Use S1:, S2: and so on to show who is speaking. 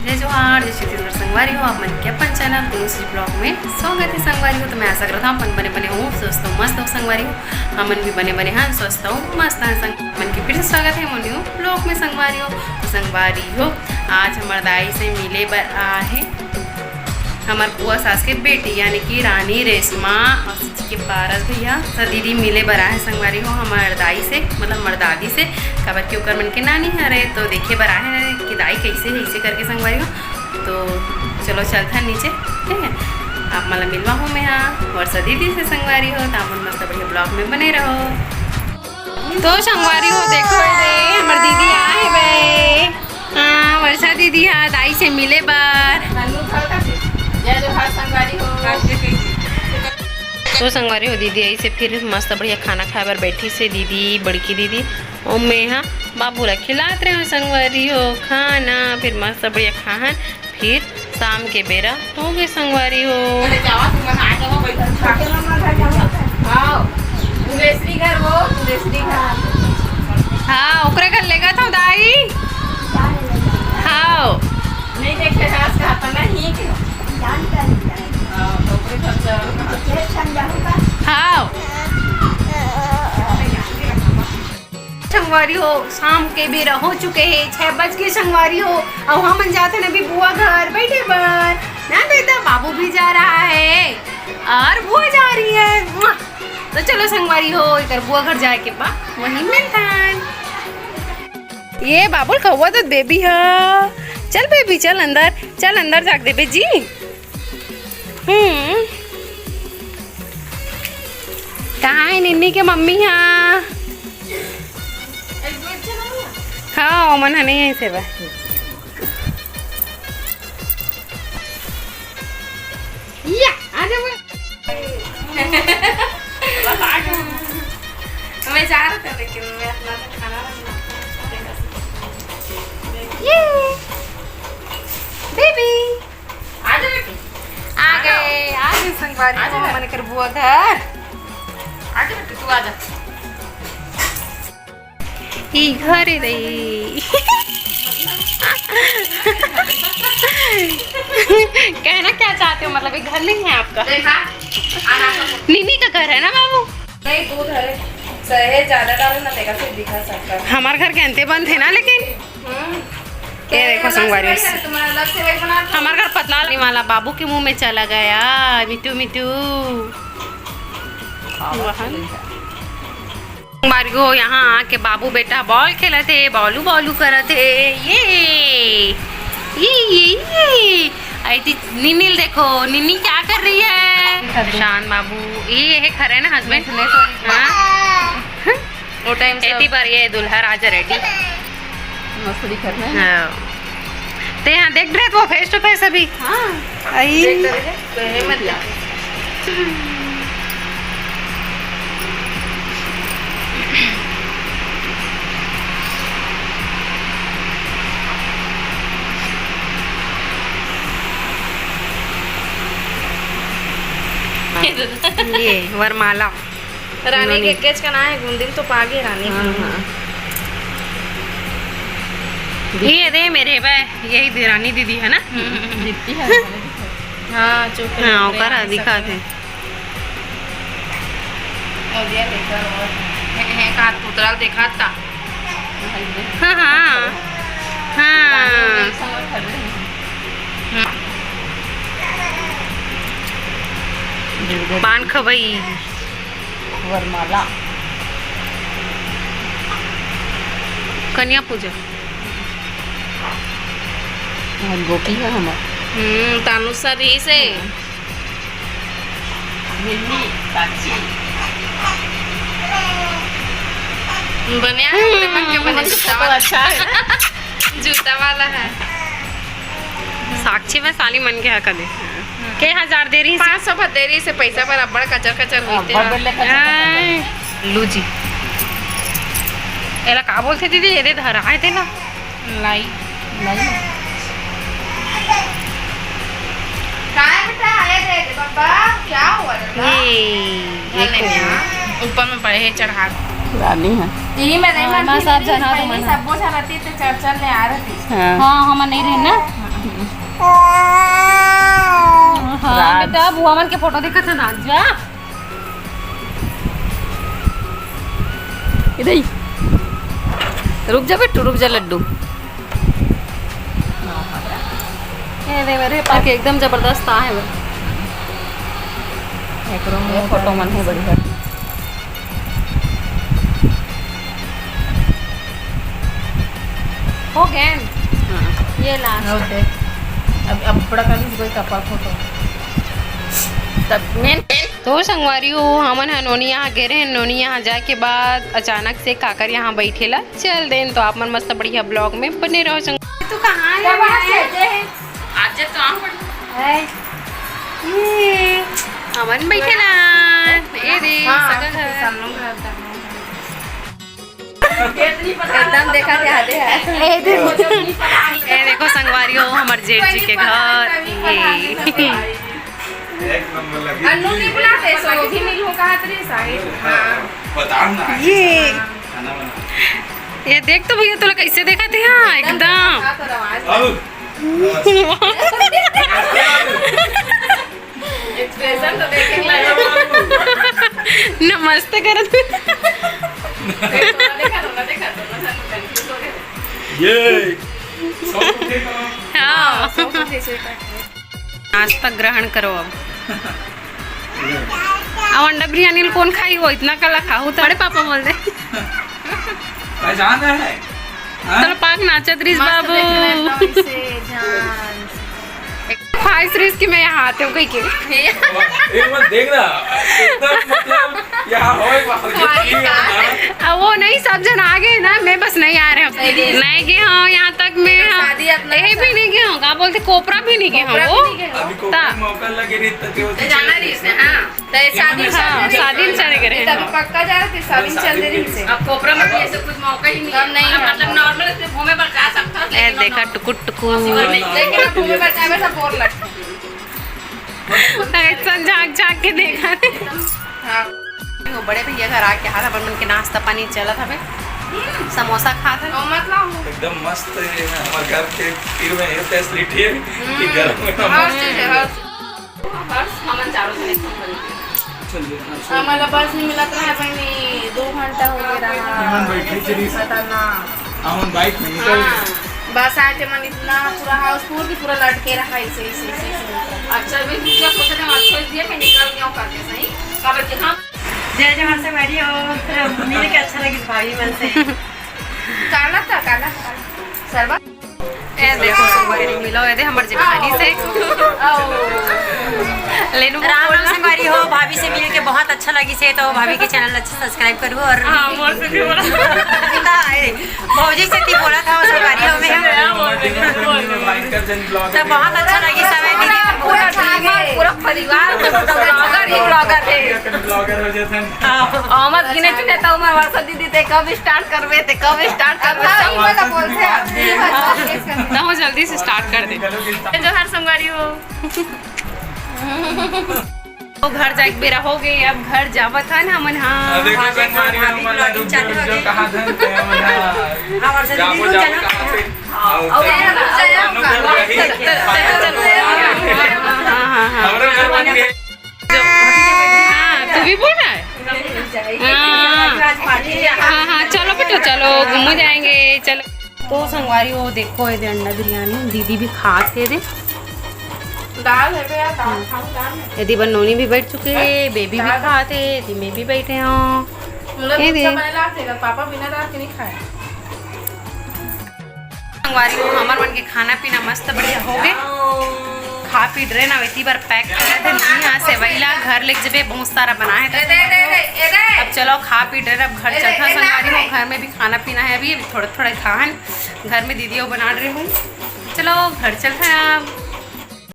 S1: जय जोहार, जय छत्तीसगढ़ संगवारी हो। आप मन के अपन चैनल दूसरी ब्लॉग में स्वागत है संगवारी हो। तो मैं आशा करता हूँ अपन बने बने हूँ, स्वस्थ हूँ, मस्त हो संगवारी हो। हमन भी बने बने हैं, स्वस्थ हूँ, मस्त हैं संग मन के फिर से स्वागत है मोनी हूँ ब्लॉग में संगवारी हो। तो संगवारी हो आज हमारे दाई से मिले बर आ है हमार बुआ सास के बेटी यानी कि रानी रेशमा और के पारस भैया सब दीदी मिले बरा है संगवारी हो हमारे दाई से, मतलब हमारे दादी से खबर के ऊपर मन के नानी हरे। तो देखे बरा है कि दाई कैसे है ऐसे करके संगवारी हो। तो चलो चलता है नीचे, ठीक है। आप मतलब मिलवा हो मैं यहाँ वर्षा दीदी से संगवारी हो। तो आप मस्त बढ़िया ब्लॉग में बने रहो। तो संगवारी हो देखो रे हमारी दीदी आए बे। हाँ वर्षा दीदी हाँ दाई से मिले बार। तो संगवारी हो दीदी ऐसे फिर मस्त बढ़िया खाना खाए बार बैठी से दीदी बड़की दीदी और मैं यहाँ बाबू ला खिलाते रहे संगवारी हो खाना। फिर मस्त बढ़िया खान फिर शाम के बेरा हो गए संगवारी हो। हाँ ओकरे घर लेगा था दाई। हाँ नहीं देखे हाँ संगवारी हो शाम के बेरा हो चुके हैं 6 बज के संगवारी हो। अब हम जाते हैं अभी बुआ घर बैठे पर ना बेटा बाबू भी जा रहा है और बुआ जा रही है। तो चलो संगवारी हो इधर बुआ घर जाए के बाद वहीं मिलता है। ये बाबुल कौवा तो बेबी है। चल बेबी चल अंदर जाग दे बेजी। कहाँ है निन्नी के मम्मी? हाँ मन है नहीं है से मैं जा रहा था लेकिन मैं अपना खाना बेबी आ गए संगवारी हो मन कर बुआ घर आ जा बेटी तू आ जा ई घर रे। कहना क्या चाहते हो, मतलब ये घर नहीं है आपका? नीनी का घर है ना बाबू?
S2: नहीं दूध है सहे ज्यादा डालो ना देगा फिर दिखा सकता है।
S1: हमारे घर के अंते बंद थे ना लेकिन ये देखो संगवारी हमारे घर पतला वाला बाबू के मुंह में चला गया। मिटू मिटू संगवारी हो यहाँ आके बाबू बेटा बॉल खेला थे, बॉलू करे थे। ये आई नीनील देखो निन्नी क्या कर रही है। शान बाबू ये है खरे ना हस्बैंड वो टाइम से पर ये दुल्हा राजा रेडी
S2: मस्त दिख रहा है।
S1: तो यहाँ देख रहे वो फेस टू फेस अभी। हाँ आई ये वरमाला
S2: रानी के केच का नाम है गुंदिल तो पागे रानी।
S1: ये दे मेरे भाई यही देरानी दीदी है ना
S2: दिखती है। हाँ चुप
S1: हाँ करा दिखा थे
S2: और दिया देखा और है का पुतरा देखा था।
S1: हाँ हाँ हाँ पान खबई
S2: वरमाला
S1: कन्या पूजा
S2: गोपी है हमारा
S1: तानुसरी से बने जूता वाला अच्छा है। जूता वाला है साक्षी में साली मन के हक दे के 1000 दे रही
S2: 500 भर दे रही से पैसा पर अब्बड़ कचर होते
S1: लू जी एला का बोलते दीदी ये धर आए थे ना
S2: लाई बेटा आया दे बाबा क्या हुआ
S1: ये
S2: ऊपर में पड़े है चढ़ा
S3: रानी है
S2: यही मैं नहीं
S3: मां साहब जना तो
S2: सब बोझा रहती तो चढ़ ले आ रही।
S3: हां
S1: हम नहीं रहे ना जा बुआ मन के फोटो देखा था ना जा इधर ही रुक जा बेटू रुक जा लड्डू ये दे मेरे पास एकदम जबरदस्त है वो ये फोटो मन है बढ़िया हो गए ये लास्ट
S2: अब बड़ा का भी कोई कपा फोटो
S1: तब मैं तो संगवारी हो हमन नोनी यहाँ गे रहे नोनी यहाँ जाके बाद अचानक से काकर यहाँ बैठेला चल देन तो आप मन मस्त बढ़िया ब्लॉग में बने रहो संगवारी तू कहाँ है आज तो हमन बैठेला ये दे
S2: एकदम देखा ध्यान है
S1: ये देखो संगवारी हो हमारे जेठ जी के घर
S3: एक नंबर लगी
S2: अन्नू नहीं बुलाते सो भी मिलूं कहा तेरे साइड
S3: बताओ ना
S1: ये
S3: खाना बना
S1: ये देख तो भैया तोला कैसे देखा थे हाँ एकदम
S3: अब
S2: एक्सप्रेशन तो देखे
S1: नमस्ते कर
S3: ये
S1: हाँ नाश्ता ग्रहण करो अब अंडा बिरयानी कौन खाई हो इतना कला खाऊ तड़े पापा बोल दे
S3: पहचान है
S1: चलो पाक नाचत रिस बाबू ख्वाहिश रिस कि मैं यहाँ आते हूँ कहीं के
S3: एक बार देख रहा एकदम मतलब यहाँ हो
S1: अब वो नहीं सब जन आ गए ना मैं बस नहीं आ रहे हैं नहीं गए हाँ यहाँ तक मैं यही भी नहीं गए हूँ कहाँ बोलते कोपरा भी नहीं गए हूँ वो
S3: अभी को मौका लगे नहीं तो
S2: जाना रही से हां शादी
S1: हाँ शादी में चले गए
S2: तब पक्का जा रहे थे शादी चल रही से
S1: अब कोपरा में ऐसे कुछ मौका ही नहीं मतलब नॉर्मल से घूमे पर जा सकता है देखा टुकुर टुकुर
S2: लेकिन अब घूमे पर जावे सब बोर लगता
S1: ऐसा झाँक झाँक के देखा
S2: हां
S1: वो बड़े भैया घर आके हाथ अपन के नाश्ता पानी चला था समोसा खा था
S2: मतलब
S3: एकदम मस्त है हमारे घर के तीर में ये फैसिलिटी है कि घर में
S2: हर चीज है हर
S1: हमन चारों जने
S3: चल
S2: हमारा बस नहीं मिला था भाई 2 घंटा हो गया
S3: मन बैठी चली
S2: पता ना
S3: हम बाइक में निकल गए
S2: बस आके मन इतना पूरा हाउस पूरा लटके रहा ऐसे
S1: अच्छा भी क्या सोचा था अच्छे दिया कि निकल गया करके सही काबर के हम
S4: जय जवाहर से बैठी हो मिल के अच्छा लगी भाभी मन से
S2: काला सरवा
S1: ए देखो संगवारी मिलो ए दे हमर जेठानी से लेनु
S4: राम राम से बारी हो भाभी से मिल के बहुत अच्छा लगी से तो भाभी के चैनल अच्छा सब्सक्राइब करो और
S1: हां मोर से भी बोला
S4: भौजी से ती बोला था उस बारी हो में तो बहुत अच्छा लगी समय दीदी
S2: पूरा परिवार ब्लॉगर है
S3: ब्लॉगर हो जाते हैं
S1: अहमद गिने चुने तो उमर वर्षा दीदी ते कब स्टार्ट करबे ते कब स्टार्ट करबे
S2: बोलते हैं
S1: ना हो जल्दी से स्टार्ट कर दे जो हर संगवारी हो तो घर जाके बेरा हो गई अब घर जावत है ना मन हाँ
S3: देखो संगवारी हमारा रुक जो कहां थे हमारा
S4: और से
S3: जाओ
S4: दीदी
S3: जाओ कहां पे हमारा घर बन गया
S1: तू भी बोल रहा है हाँ हाँ चलो बेटो चलो घूम जाएंगे चलो तो संगवारी हो देखो ये अंडा बिरयानी दीदी भी खाते दे
S2: दाल है भैया दाल खाऊं
S1: यदि बनोनी भी बैठ चुके हैं बेबी भी खाते यदि मैं भी बैठे हूँ ये दे
S2: पापा बिना दाल के नहीं खाए
S1: संगवारी हो हमार मन के खाना पीना मस्त बढ़िया हो गए खा पी रहे ना इतनी बार पैक कर थे यहाँ से वहीला घर ले जबे बहुत सारा बनाए थे अब चलो खा पी रहे अब घर चलता संगवारी हो घर में भी खाना पीना है अभी थोड़ा थोड़ा खान घर में दीदियों बना रही हूँ चलो घर चलता है अब